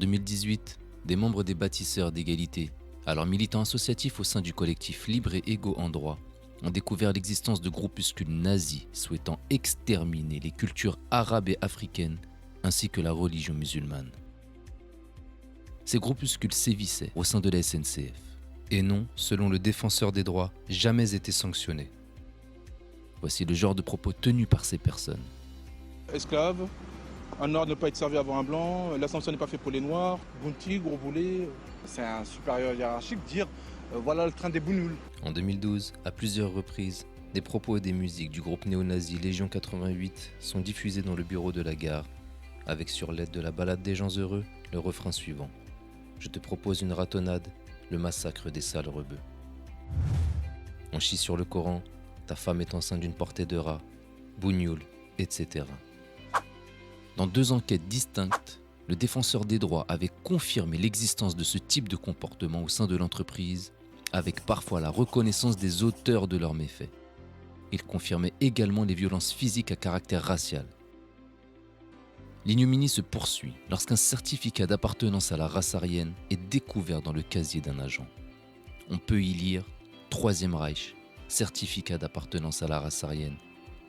2018, des membres des bâtisseurs d'égalité, alors militants associatifs au sein du collectif Libre et Égaux en droit, ont découvert l'existence de groupuscules nazis souhaitant exterminer les cultures arabes et africaines ainsi que la religion musulmane. Ces groupuscules sévissaient au sein de la SNCF et n'ont, selon le défenseur des droits, jamais été sanctionnés. Voici le genre de propos tenus par ces personnes. Esclaves, un noir ne peut pas être servi avant un blanc, l'ascension n'est pas fait pour les noirs, bounty, gros boulet. C'est un supérieur hiérarchique dire voilà le train des bounoules. En 2012, à plusieurs reprises, des propos et des musiques du groupe néo-nazi Légion 88 sont diffusés dans le bureau de la gare, avec sur l'aide de la balade des gens heureux, le refrain suivant. Je te propose une ratonnade, le massacre des sales rebeux. On chie sur le Coran, ta femme est enceinte d'une portée de rat, bougnoul, etc. Dans 2 enquêtes distinctes, le défenseur des droits avait confirmé l'existence de ce type de comportement au sein de l'entreprise, avec parfois la reconnaissance des auteurs de leurs méfaits. Il confirmait également les violences physiques à caractère racial. L'ignominie se poursuit lorsqu'un certificat d'appartenance à la race aryenne est découvert dans le casier d'un agent. On peut y lire « Troisième Reich, certificat d'appartenance à la race aryenne,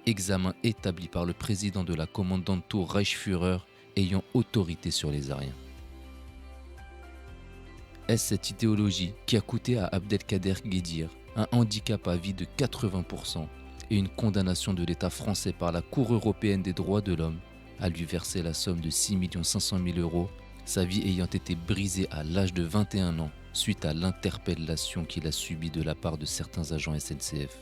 examen établi par le président de la Kommandantur Reichsführer ayant autorité sur les Aryens ». Est-ce cette idéologie qui a coûté à Abdelkader Guedir un handicap à vie de 80% et une condamnation de l'État français par la Cour européenne des droits de l'homme à lui verser la somme de 6 500 000 €, sa vie ayant été brisée à l'âge de 21 ans suite à l'interpellation qu'il a subie de la part de certains agents SNCF.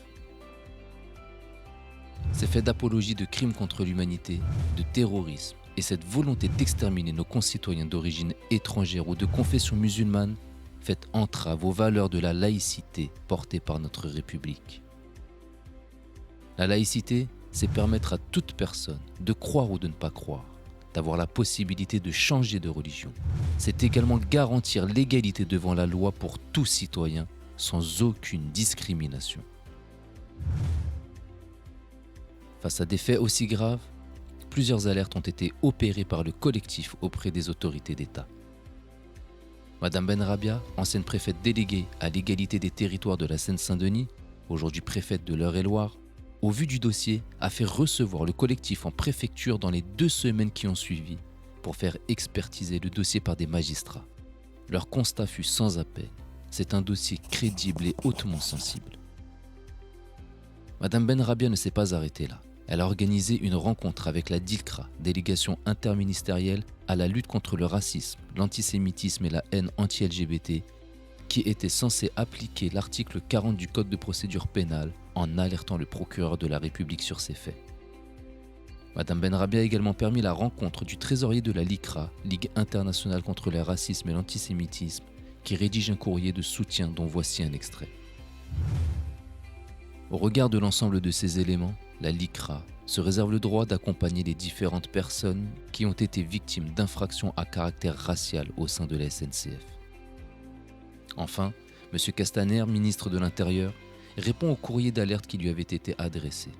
Ces faits d'apologie de crimes contre l'humanité, de terrorisme et cette volonté d'exterminer nos concitoyens d'origine étrangère ou de confession musulmane fait entrave aux valeurs de la laïcité portée par notre République. La laïcité, c'est permettre à toute personne de croire ou de ne pas croire, d'avoir la possibilité de changer de religion. C'est également garantir l'égalité devant la loi pour tout citoyen sans aucune discrimination. Face à des faits aussi graves, plusieurs alertes ont été opérées par le collectif auprès des autorités d'État. Madame Benrabia, ancienne préfète déléguée à l'égalité des territoires de la Seine-Saint-Denis, aujourd'hui préfète de l'Eure-et-Loir, au vu du dossier, a fait recevoir le collectif en préfecture dans les 2 semaines qui ont suivi pour faire expertiser le dossier par des magistrats. Leur constat fut sans appel. C'est un dossier crédible et hautement sensible. Madame Benrabia ne s'est pas arrêtée là. Elle a organisé une rencontre avec la DILCRA, délégation interministérielle à la lutte contre le racisme, l'antisémitisme et la haine anti-LGBT, qui était censée appliquer l'article 40 du Code de procédure pénale en alertant le procureur de la République sur ces faits. Madame Benrabia a également permis la rencontre du trésorier de la LICRA, Ligue internationale contre le racisme et l'antisémitisme, qui rédige un courrier de soutien dont voici un extrait. Au regard de l'ensemble de ces éléments, la LICRA se réserve le droit d'accompagner les différentes personnes qui ont été victimes d'infractions à caractère racial au sein de la SNCF. Enfin, M. Castaner, ministre de l'Intérieur, répond au courrier d'alerte qui lui avait été adressé.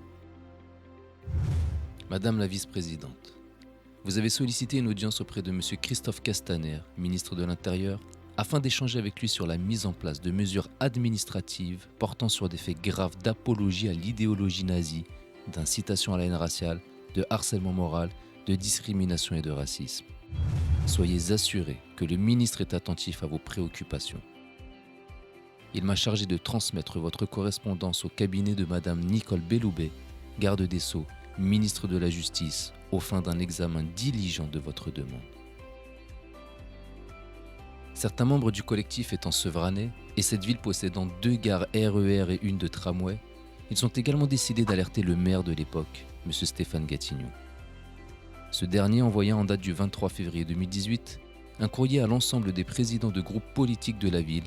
Madame la vice-présidente, vous avez sollicité une audience auprès de M. Christophe Castaner, ministre de l'Intérieur, afin d'échanger avec lui sur la mise en place de mesures administratives portant sur des faits graves d'apologie à l'idéologie nazie, d'incitation à la haine raciale, de harcèlement moral, de discrimination et de racisme. Soyez assurés que le ministre est attentif à vos préoccupations. Il m'a chargé de transmettre votre correspondance au cabinet de Madame Nicole Belloubet, garde des Sceaux, ministre de la Justice, aux fins d'un examen diligent de votre demande. Certains membres du collectif étant sevranais et cette ville possédant 2 gares RER et une de tramway, ils ont également décidé d'alerter le maire de l'époque, M. Stéphane Gatignon. Ce dernier envoya en date du 23 février 2018 un courrier à l'ensemble des présidents de groupes politiques de la ville,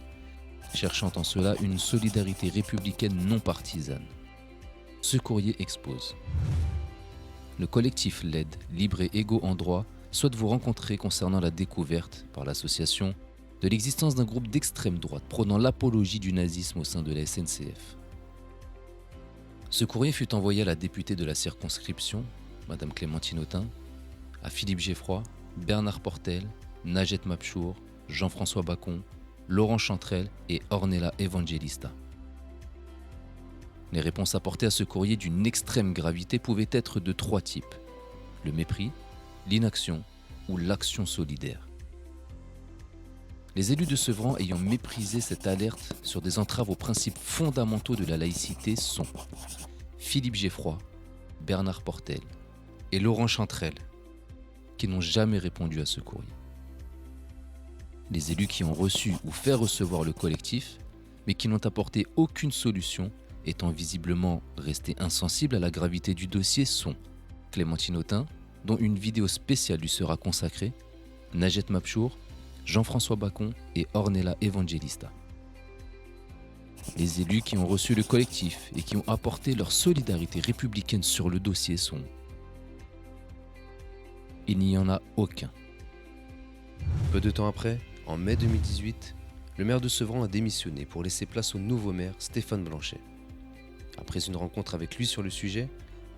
cherchant en cela une solidarité républicaine non partisane. Ce courrier expose. Le collectif LED, Libre et Égaux en droit, souhaite vous rencontrer concernant la découverte, par l'association, de l'existence d'un groupe d'extrême droite prônant l'apologie du nazisme au sein de la SNCF. Ce courrier fut envoyé à la députée de la circonscription, Madame Clémentine Autain, à Philippe Geffroy, Bernard Portel, Najet Mapchour, Jean-François Bacon, Laurent Chantrel et Ornella Evangelista. Les réponses apportées à ce courrier d'une extrême gravité pouvaient être de 3 types: le mépris, l'inaction ou l'action solidaire. Les élus de Sevran ayant méprisé cette alerte sur des entraves aux principes fondamentaux de la laïcité sont Philippe Geffroy, Bernard Portel et Laurent Chantrel, qui n'ont jamais répondu à ce courrier. Les élus qui ont reçu ou fait recevoir le collectif, mais qui n'ont apporté aucune solution, étant visiblement restés insensibles à la gravité du dossier, sont Clémentine Autain, dont une vidéo spéciale lui sera consacrée, Najet Mapchour, Jean-François Bacon et Ornella Evangelista. Les élus qui ont reçu le collectif et qui ont apporté leur solidarité républicaine sur le dossier sont... Il n'y en a aucun. Peu de temps après, en mai 2018, le maire de Sevran a démissionné pour laisser place au nouveau maire Stéphane Blanchet. Après une rencontre avec lui sur le sujet,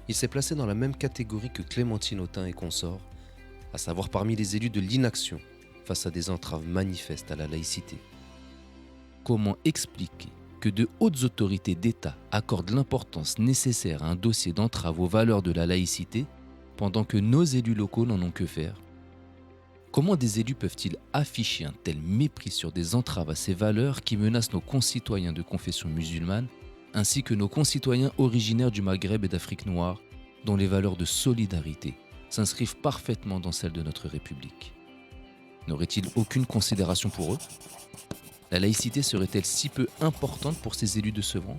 il s'est placé dans la même catégorie que Clémentine Autain et consorts, à savoir parmi les élus de l'inaction face à des entraves manifestes à la laïcité. Comment expliquer que de hautes autorités d'État accordent l'importance nécessaire à un dossier d'entrave aux valeurs de la laïcité pendant que nos élus locaux n'en ont que faire? Comment des élus peuvent-ils afficher un tel mépris sur des entraves à ces valeurs qui menacent nos concitoyens de confession musulmane ainsi que nos concitoyens originaires du Maghreb et d'Afrique noire, dont les valeurs de solidarité s'inscrivent parfaitement dans celles de notre République? N'aurait-il aucune considération pour eux? La laïcité serait-elle si peu importante pour ces élus de Sevran?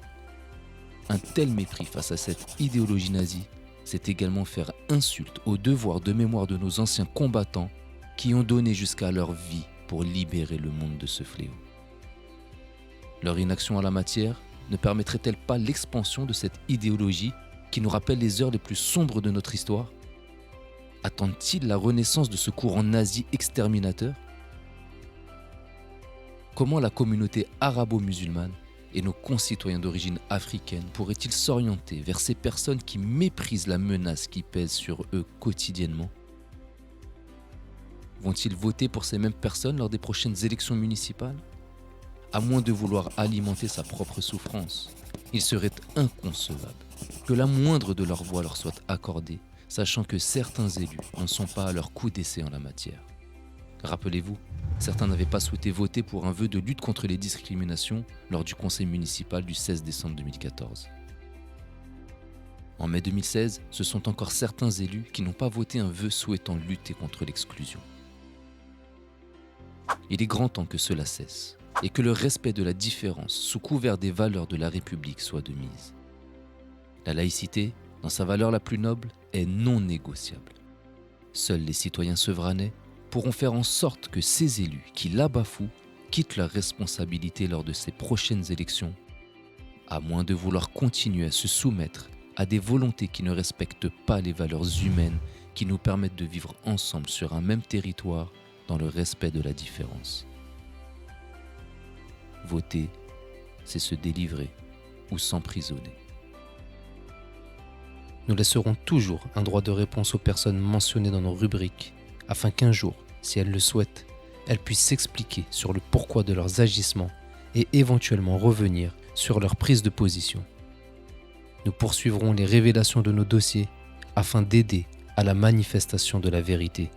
Un tel mépris face à cette idéologie nazie, c'est également faire insulte au devoir de mémoire de nos anciens combattants qui ont donné jusqu'à leur vie pour libérer le monde de ce fléau. Leur inaction en la matière ne permettrait-elle pas l'expansion de cette idéologie qui nous rappelle les heures les plus sombres de notre histoire? Attendent-ils la renaissance de ce courant nazi exterminateur? Comment la communauté arabo-musulmane et nos concitoyens d'origine africaine pourraient-ils s'orienter vers ces personnes qui méprisent la menace qui pèse sur eux quotidiennement? Vont-ils voter pour ces mêmes personnes lors des prochaines élections municipales? À moins de vouloir alimenter sa propre souffrance, il serait inconcevable que la moindre de leurs voix leur soit accordée, sachant que certains élus n'en sont pas à leur coup d'essai en la matière. Rappelez-vous, certains n'avaient pas souhaité voter pour un vœu de lutte contre les discriminations lors du conseil municipal du 16 décembre 2014. En mai 2016, ce sont encore certains élus qui n'ont pas voté un vœu souhaitant lutter contre l'exclusion. Il est grand temps que cela cesse et que le respect de la différence sous couvert des valeurs de la République soit de mise. La laïcité, dans sa valeur la plus noble, est non négociable. Seuls les citoyens sevranais pourront faire en sorte que ces élus qui la bafouent quittent leurs responsabilités lors de ces prochaines élections, à moins de vouloir continuer à se soumettre à des volontés qui ne respectent pas les valeurs humaines qui nous permettent de vivre ensemble sur un même territoire dans le respect de la différence. Voter, c'est se délivrer ou s'emprisonner. Nous laisserons toujours un droit de réponse aux personnes mentionnées dans nos rubriques, afin qu'un jour, si elles le souhaitent, elles puissent s'expliquer sur le pourquoi de leurs agissements et éventuellement revenir sur leur prise de position. Nous poursuivrons les révélations de nos dossiers afin d'aider à la manifestation de la vérité.